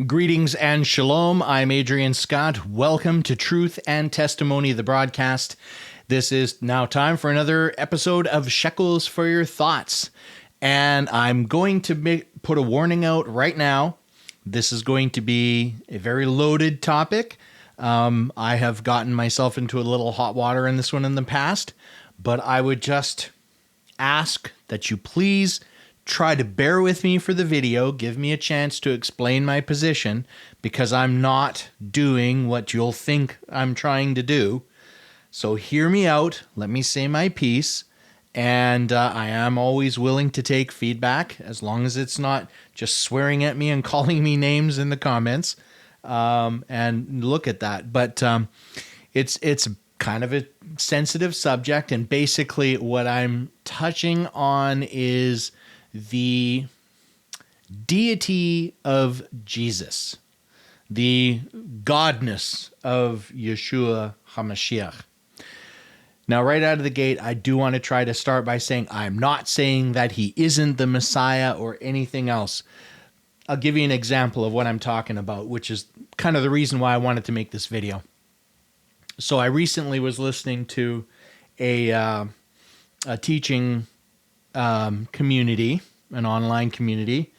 Greetings and shalom. I'm Adrian Scott. Welcome to Truth and Testimony, the broadcast. This is now time for another episode of Shekels for Your Thoughts. And I'm going to put a warning out right now. This is going to be a very loaded topic. I have gotten myself into a little hot water in this one in the past, but I would just ask that you please try to bear with me for the video. Give me a chance to explain my position, because I'm not doing what you'll think I'm trying to do. So hear me out. Let me say my piece. And I am always willing to take feedback, as long as it's not just swearing at me and calling me names in the comments. And look at that. But it's kind of a sensitive subject. And basically what I'm touching on is the deity of Jesus, the godness of Yeshua HaMashiach. Now, right out of the gate, I do want to try to start by saying I'm not saying that he isn't the Messiah or anything else. I'll give you an example of what I'm talking about, which is kind of the reason why I wanted to make this video. So I recently was listening to a teaching community, an online community.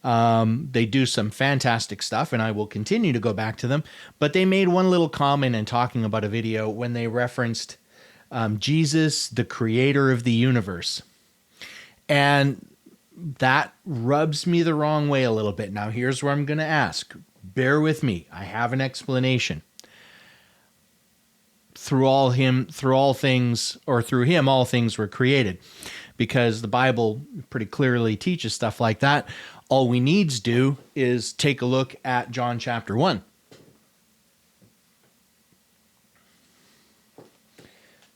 They do some fantastic stuff, and I will continue to go back to them. But they made one little comment in talking about a video when they referenced Jesus, the creator of the universe. And that rubs me the wrong way a little bit. Now, here's where I'm going to ask. Bear with me. I have an explanation. Through him, all things were created. Because the Bible pretty clearly teaches stuff like that. All we need to do is take a look at John chapter 1.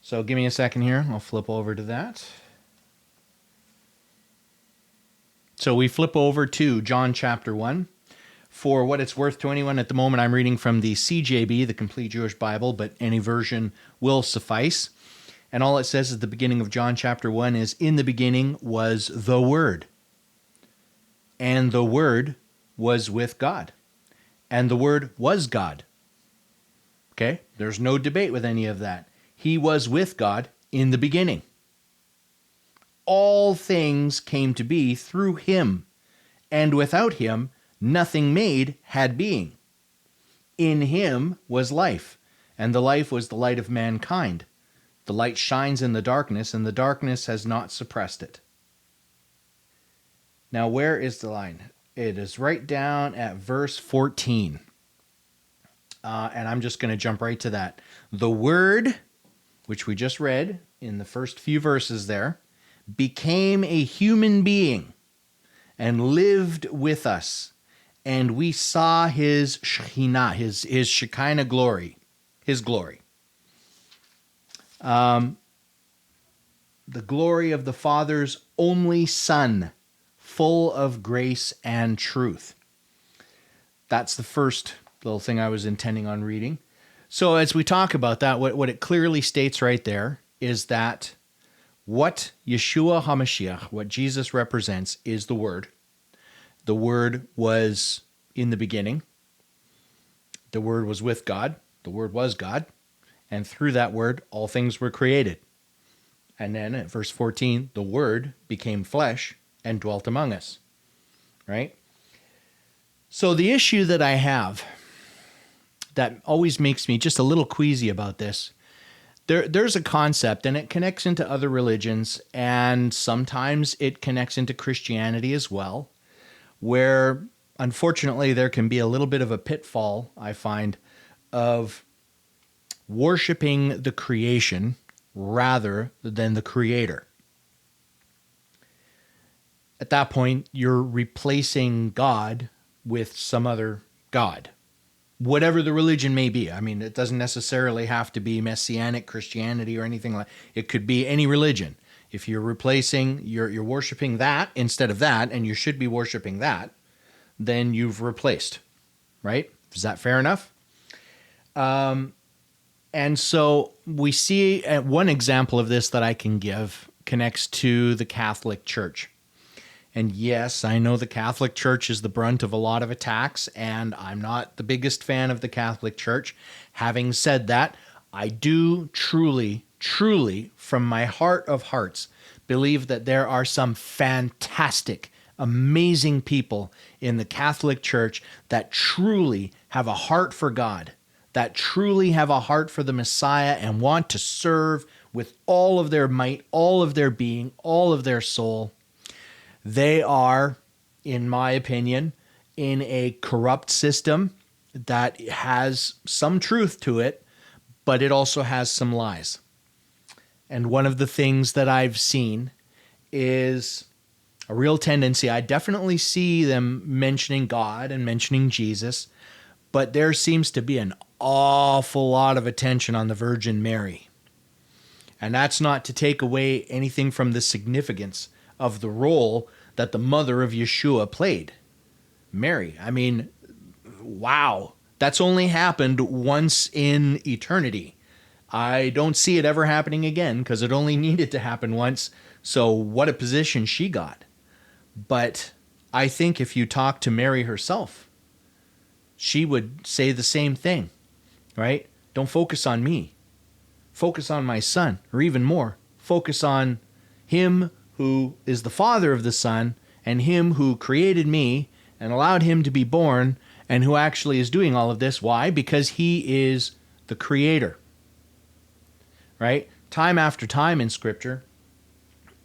So give me a second here. I'll flip over to that. So we flip over to John chapter 1. For what it's worth to anyone, at the moment I'm reading from the CJB, the Complete Jewish Bible, but any version will suffice. And all it says at the beginning of John chapter 1 is, "In the beginning was the Word, and the Word was with God, and the Word was God." Okay? There's no debate with any of that. He was with God in the beginning. All things came to be through him, and without him nothing made had being. In him was life, and the life was the light of mankind. The light shines in the darkness, and the darkness has not suppressed it. Now, where is the line? It is right down at verse 14. And I'm just going to jump right to that. The Word, which we just read in the first few verses there, became a human being and lived with us. And we saw his Shekhinah, his Shekinah glory, his glory. The glory of the Father's only Son, full of grace and truth. That's the first little thing I was intending on reading. So as we talk about that, what it clearly states right there is that what Yeshua HaMashiach, what Jesus represents, is the Word. The Word was in the beginning. The Word was with God. The Word was God. And through that Word, all things were created. And then at verse 14, the Word became flesh and dwelt among us. Right? So the issue that I have that always makes me just a little queasy about this, there's a concept, and it connects into other religions, and sometimes it connects into Christianity as well, where unfortunately there can be a little bit of a pitfall, I find, of worshiping the creation rather than the creator. At that point, you're replacing God with some other God, whatever the religion may be. I mean, it doesn't necessarily have to be Messianic Christianity or anything like it. Could be any religion. If you're replacing, you're worshiping that instead of that, and you should be worshiping that, then you've replaced, right? Is that fair enough? And so we see one example of this that I can give connects to the Catholic Church. And yes, I know the Catholic Church is the brunt of a lot of attacks, and I'm not the biggest fan of the Catholic Church. Having said that, I do truly, truly, from my heart of hearts, believe that there are some fantastic, amazing people in the Catholic Church that truly have a heart for God, that truly have a heart for the Messiah and want to serve with all of their might, all of their being, all of their soul. They are, in my opinion, in a corrupt system that has some truth to it, but it also has some lies. And one of the things that I've seen is a real tendency. I definitely see them mentioning God and mentioning Jesus, but there seems to be an awful lot of attention on the Virgin Mary. And that's not to take away anything from the significance of the role that the mother of Yeshua played. Mary, I mean, wow. That's only happened once in eternity. I don't see it ever happening again because it only needed to happen once. So what a position she got. But I think if you talk to Mary herself, she would say the same thing, right? Don't focus on me. Focus on my son, or even more, focus on him who is the father of the son and him who created me and allowed him to be born and who actually is doing all of this. Why? Because he is the creator, right? Time after time in Scripture,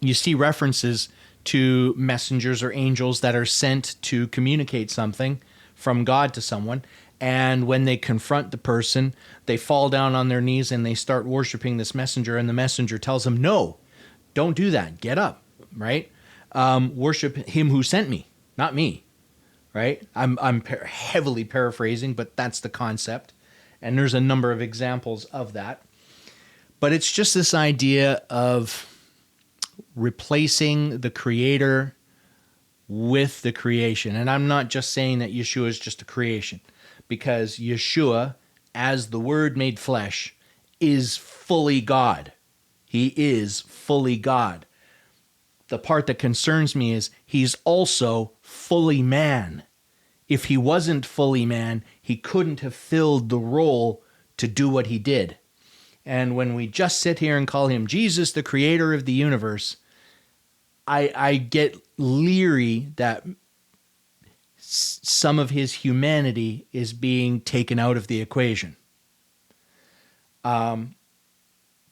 you see references to messengers or angels that are sent to communicate something from God to someone. And when they confront the person, they fall down on their knees and they start worshiping this messenger. And the messenger tells them, no, don't do that. Get up, right? Worship him who sent me, not me, right? I'm heavily paraphrasing, but that's the concept. And there's a number of examples of that. But it's just this idea of replacing the creator with the creation. And I'm not just saying that Yeshua is just a creation, because Yeshua, as the Word made flesh, is fully God. He is fully God. The part that concerns me is he's also fully man. If he wasn't fully man, he couldn't have filled the role to do what he did. And when we just sit here and call him Jesus, the creator of the universe, I get leery that some of his humanity is being taken out of the equation.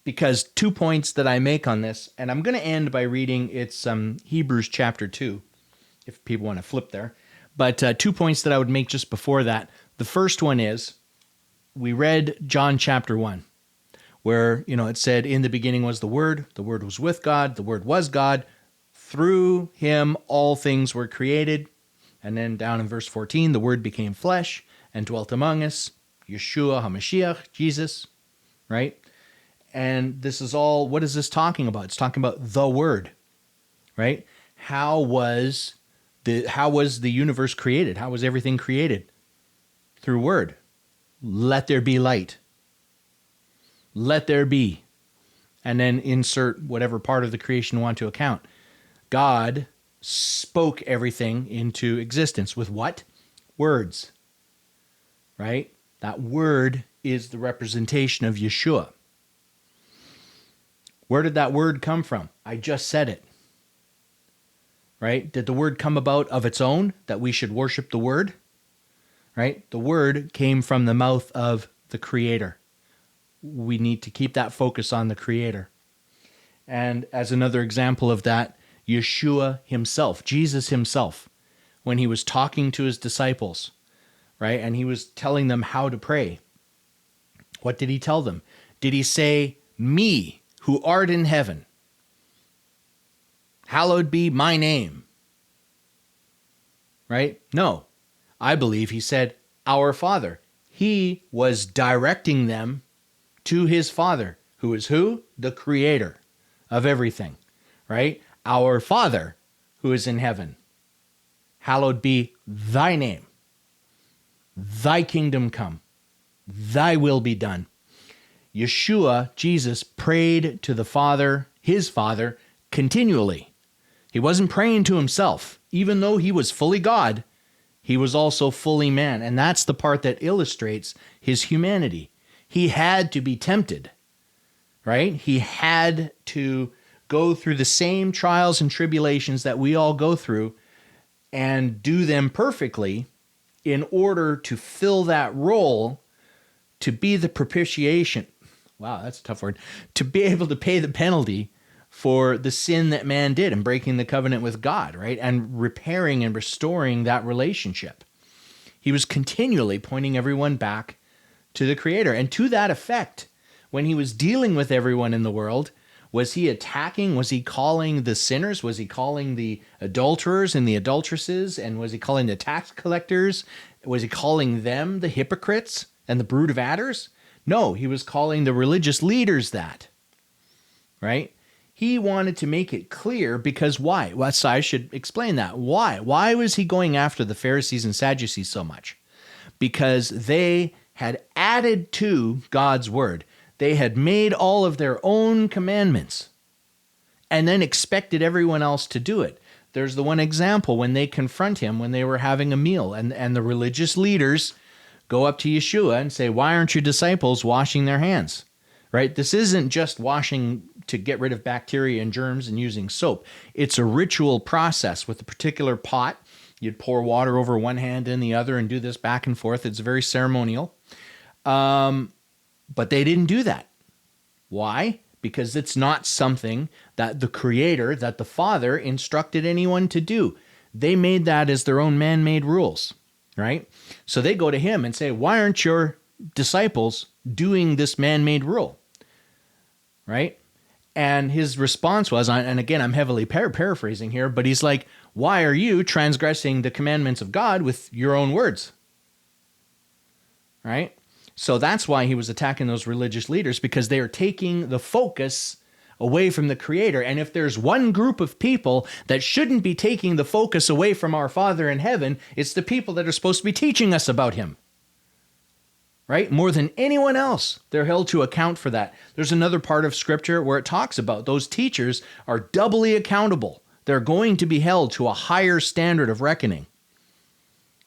Because 2 points that I make on this, and I'm going to end by reading, it's Hebrews chapter 2, if people want to flip there. But 2 points that I would make just before that. The first one is, we read John chapter 1, where, it said, in the beginning was the Word was with God, the Word was God, through him all things were created. And then down in verse 14, the Word became flesh and dwelt among us, Yeshua HaMashiach, Jesus, right? And this is all, what is this talking about? It's talking about the Word, right? How was the universe created? How was everything created? Through Word. Let there be light. Let there be. And then insert whatever part of the creation you want to account. God spoke everything into existence with what? Words, right? That word is the representation of Yeshua. Where did that word come from? I just said it, right? Did the word come about of its own, that we should worship the word, right? The word came from the mouth of the Creator. We need to keep that focus on the Creator. And as another example of that, Yeshua himself, Jesus himself, when he was talking to his disciples, right? And he was telling them how to pray. What did he tell them? Did he say, me, who art in heaven, hallowed be my name? Right? No. I believe he said, our Father. He was directing them to his Father, who is who? The Creator of everything, right? Our Father, who is in heaven, hallowed be thy name. Thy kingdom come. Thy will be done. Yeshua, Jesus, prayed to the Father, his Father, continually. He wasn't praying to himself. Even though he was fully God, he was also fully man. And that's the part that illustrates his humanity. He had to be tempted, right? He had to go through the same trials and tribulations that we all go through and do them perfectly in order to fill that role, to be the propitiation. Wow, that's a tough word. To be able to pay the penalty for the sin that man did and breaking the covenant with God, right? And repairing and restoring that relationship. He was continually pointing everyone back to the Creator. And to that effect, when he was dealing with everyone in the world, was he attacking? Was he calling the sinners? Was he calling the adulterers and the adulteresses? And was he calling the tax collectors? Was he calling them the hypocrites and the brood of adders? No, he was calling the religious leaders that, right? He wanted to make it clear because why? Well, so I should explain that. Why? Why was he going after the Pharisees and Sadducees so much? Because they had added to God's word. They had made all of their own commandments and then expected everyone else to do it. There's the one example when they confront him when they were having a meal, and the religious leaders go up to Yeshua and say, why aren't your disciples washing their hands? Right? This isn't just washing to get rid of bacteria and germs and using soap. It's a ritual process with a particular pot. You'd pour water over one hand and the other and do this back and forth. It's very ceremonial. But they didn't do that. Why? Because it's not something that the Creator, that the Father instructed anyone to do. They made that as their own man-made rules, right? So they go to him and say, why aren't your disciples doing this man-made rule, right? And his response was, and again, I'm heavily paraphrasing here, but he's like, why are you transgressing the commandments of God with your own words, right? So that's why he was attacking those religious leaders, because they are taking the focus away from the Creator. And if there's one group of people that shouldn't be taking the focus away from our Father in heaven, it's the people that are supposed to be teaching us about him. Right? More than anyone else, they're held to account for that. There's another part of Scripture where it talks about those teachers are doubly accountable. They're going to be held to a higher standard of reckoning.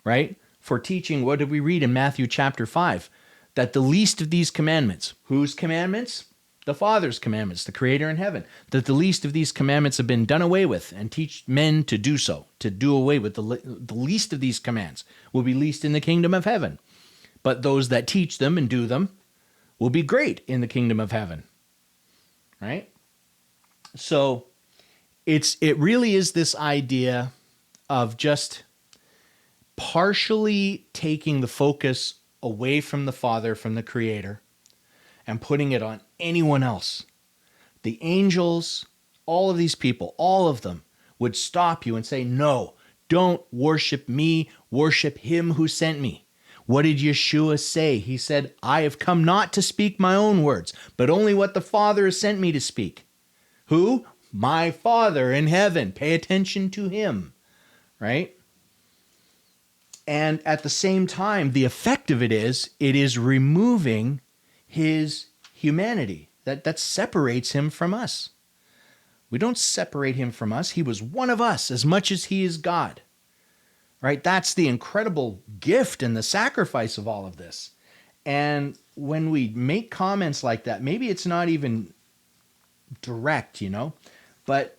Right? For teaching, what did we read in Matthew chapter 5? That the least of these commandments, whose commandments? The Father's commandments, the Creator in heaven. That the least of these commandments have been done away with, and teach men to do so, to do away with the least of these commands will be least in the kingdom of heaven. But those that teach them and do them will be great in the kingdom of heaven. Right? So it really is this idea of just partially taking the focus away from the Father, from the Creator, and putting it on anyone else. The angels, all of these people, all of them would stop you and say, no, don't worship me, worship him who sent me. What did Yeshua say? He said, I have come not to speak my own words, but only what the Father has sent me to speak. Who? My Father in heaven. Pay attention to him, right? And at the same time, the effect of it is removing his humanity. That separates him from us. We don't separate him from us. He was one of us as much as he is God. Right? That's the incredible gift and the sacrifice of all of this. And when we make comments like that, maybe it's not even direct, but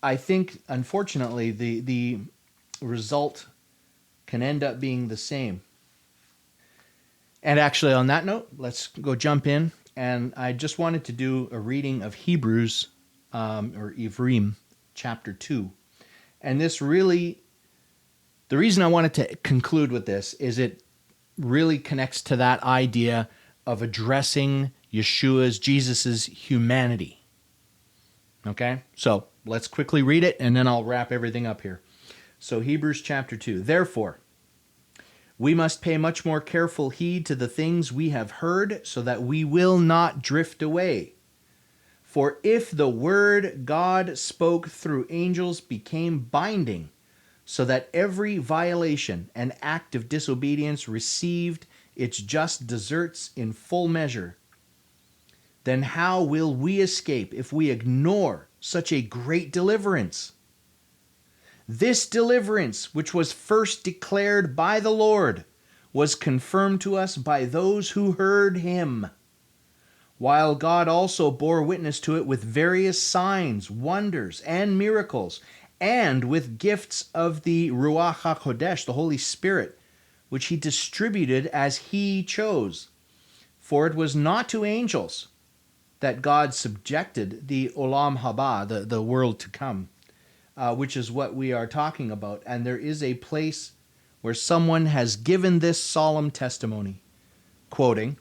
I think, unfortunately, the result can end up being the same. And actually, on that note, let's go jump in. And I just wanted to do a reading of Hebrews, or Ivrim, chapter 2. And this really, the reason I wanted to conclude with this is it really connects to that idea of addressing Yeshua's, Jesus's humanity. Okay? So let's quickly read it, and then I'll wrap everything up here. So Hebrews chapter 2. Therefore, we must pay much more careful heed to the things we have heard, so that we will not drift away. For if the word God spoke through angels became binding, so that every violation and act of disobedience received its just deserts in full measure, then how will we escape if we ignore such a great deliverance. This deliverance, which was first declared by the Lord, was confirmed to us by those who heard him, while God also bore witness to it with various signs, wonders, and miracles, and with gifts of the Ruach HaKodesh, the Holy Spirit, which he distributed as he chose. For it was not to angels that God subjected the Olam Haba, the world to come, which is what we are talking about. And there is a place where someone has given this solemn testimony, quoting,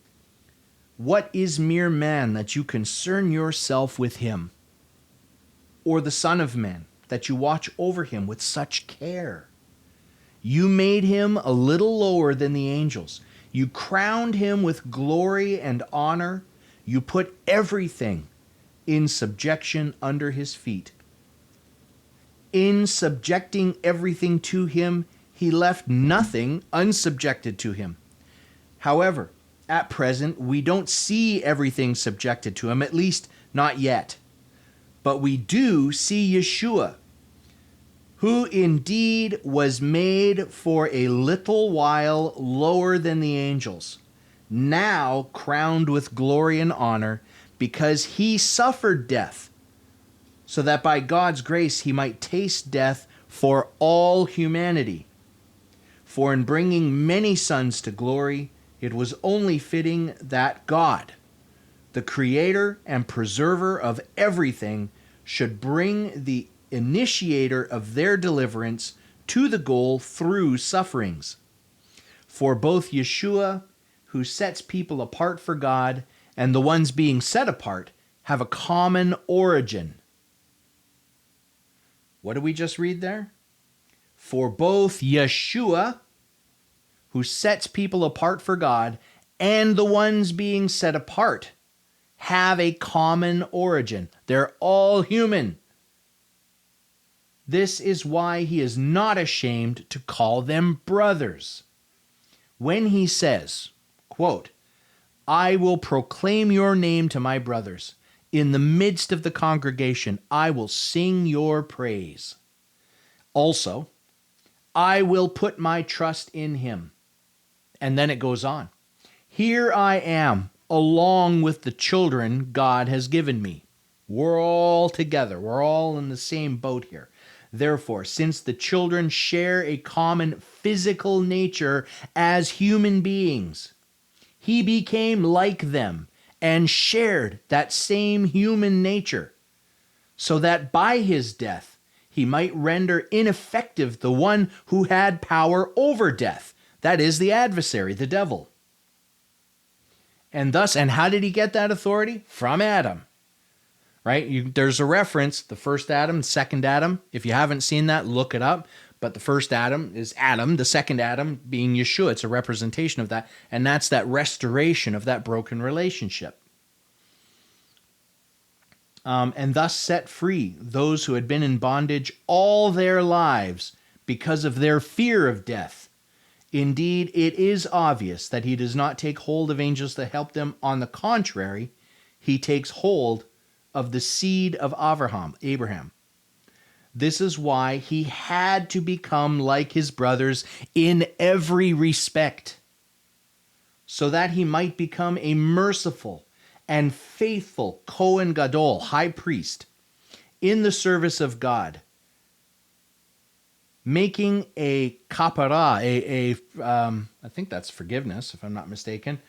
"What is mere man that you concern yourself with him? Or the Son of Man that you watch over him with such care? You made him a little lower than the angels. You crowned him with glory and honor. You put everything in subjection under his feet. In subjecting everything to him, he left nothing unsubjected to him. However, at present, we don't see everything subjected to him, at least not yet. But we do see Yeshua, who indeed was made for a little while lower than the angels, now crowned with glory and honor, because he suffered death, so that by God's grace he might taste death for all humanity. For in bringing many sons to glory, it was only fitting that God, the creator and preserver of everything, should bring the initiator of their deliverance to the goal through sufferings. For both Yeshua, who sets people apart for God, and the ones being set apart have a common origin." What did we just read there? For both Yeshua, who sets people apart for God, and the ones being set apart have a common origin. They're all human. This is why he is not ashamed to call them brothers. When he says, quote, "I will proclaim your name to my brothers. In the midst of the congregation, I will sing your praise. Also, I will put my trust in him." And then it goes on. "Here I am, along with the children God has given me." We're all together. We're all in the same boat here. "Therefore, since the children share a common physical nature as human beings, he became like them and shared that same human nature, so that by his death he might render ineffective the one who had power over death, that is, the adversary, the devil. And how did he get that authority? From Adam. Right? There's a reference, the first Adam, second Adam. If you haven't seen that, look it up. But the first Adam is Adam, the second Adam being Yeshua. It's a representation of that. And that's that restoration of that broken relationship. And thus set free those who had been in bondage all their lives because of their fear of death. Indeed, it is obvious that he does not take hold of angels to help them. On the contrary, he takes hold of the seed of Abraham. This is why he had to become like his brothers in every respect, so that he might become a merciful and faithful Kohen Gadol, high priest, in the service of God, making a kapara, I think that's forgiveness, if I'm not mistaken,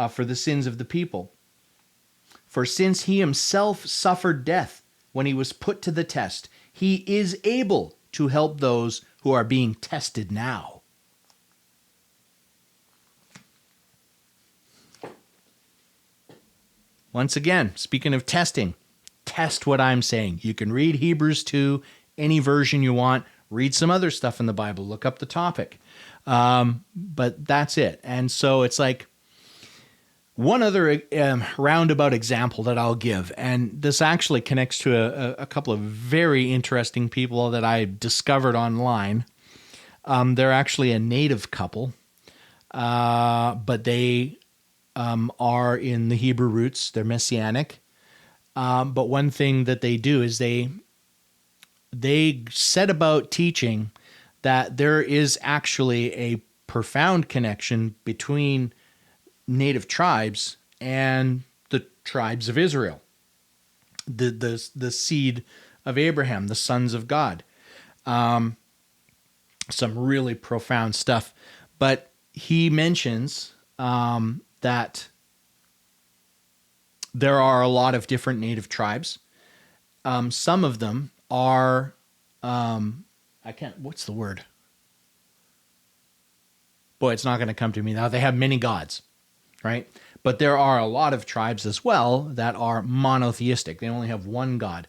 for the sins of the people. For since he himself suffered death when he was put to the test, he is able to help those who are being tested now. Once again, speaking of testing, test what I'm saying. You can read Hebrews 2, any version you want. Read some other stuff in the Bible. Look up the topic. But that's it. And so it's like, one other roundabout example that I'll give, and this actually connects to a couple of very interesting people that I discovered online. They're actually a native couple, but they are in the Hebrew roots. They're Messianic. But one thing that they do is they set about teaching that there is actually a profound connection between native tribes and the tribes of Israel, the seed of Abraham, the sons of God. Some really profound stuff. But he mentions that there are a lot of different native tribes. Some of them are, what's the word? Boy, it's not going to come to me now. They have many gods, right? But there are a lot of tribes as well that are monotheistic. They only have one God.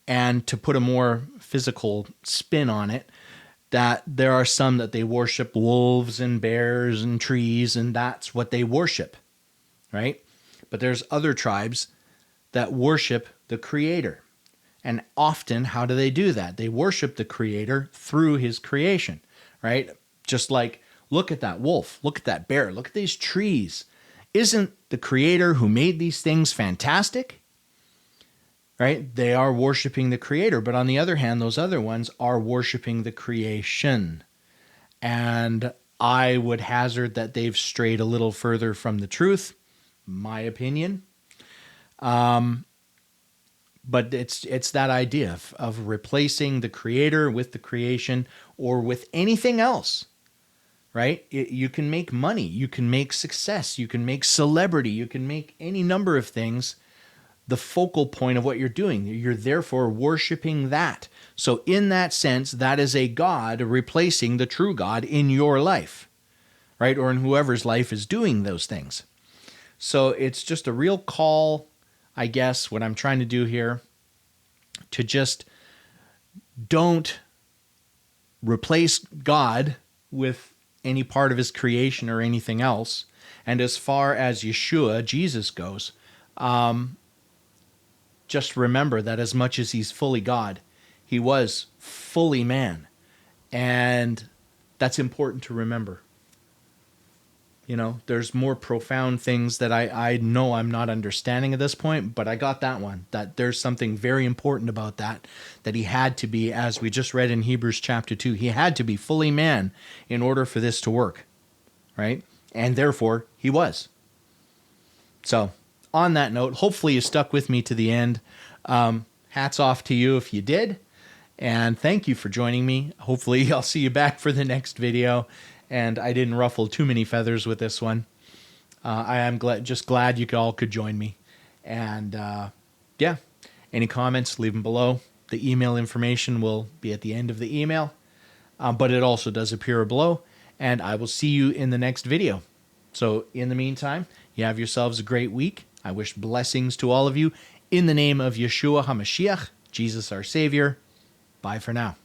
And to put a more physical spin on it, that there are some that they worship wolves and bears and trees, and that's what they worship, right? But there's other tribes that worship the Creator. And often, how do they do that? They worship the Creator through his creation, right? Just like, look at that wolf, look at that bear, look at these trees. Isn't the Creator who made these things fantastic? Right? They are worshiping the Creator, but on the other hand, those other ones are worshiping the creation. And I would hazard that they've strayed a little further from the truth, my opinion. But it's that idea of replacing the Creator with the creation or with anything else, right? You can make money, you can make success, you can make celebrity, you can make any number of things the focal point of what you're doing. You're therefore worshiping that. So in that sense, that is a God replacing the true God in your life, right? Or in whoever's life is doing those things. So it's just a real call, I guess, what I'm trying to do here, to just don't replace God with any part of his creation or anything else. And as far as Yeshua, Jesus, goes, just remember that as much as he's fully God, he was fully man. And that's important to remember. You know, there's more profound things that I know I'm not understanding at this point, but I got that one, that there's something very important about that he had to be, as we just read in Hebrews chapter 2, he had to be fully man in order for this to work, right? And therefore, he was. So, on that note, hopefully you stuck with me to the end. Hats off to you if you did. And thank you for joining me. Hopefully I'll see you back for the next video. And I didn't ruffle too many feathers with this one. I am glad you all could join me. And yeah, any comments, leave them below. The email information will be at the end of the email. But it also does appear below. And I will see you in the next video. So in the meantime, you have yourselves a great week. I wish blessings to all of you in the name of Yeshua HaMashiach, Jesus our Savior. Bye for now.